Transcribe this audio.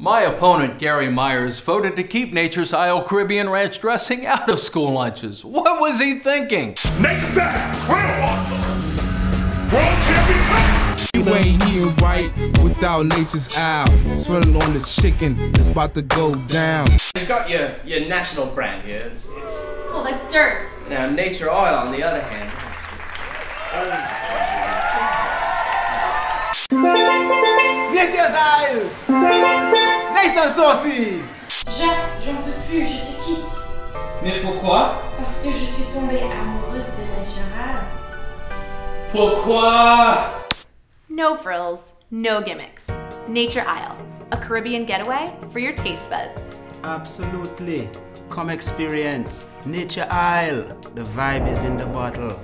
My opponent, Gary Myers, voted to keep Nature's Isle Caribbean Ranch dressing out of school lunches. What was he thinking? Nature's Style Grill Awesome! World Champion! You ain't eating right without Nature's Isle. Swirling on the chicken, it's about to go down. You've got your national brand here. It's Oh, that's dirt. now Nature Oil on the other hand. Nature's Isle! Nice and saucy! Jacques, j'en peux plus, je te quitte. Mais pourquoi? Parce que je suis tombée amoureuse de Nature. Pourquoi? No frills, no gimmicks. Nature Isle, a Caribbean getaway for your taste buds. Absolutely. Come experience Nature Isle. The vibe is in the bottle.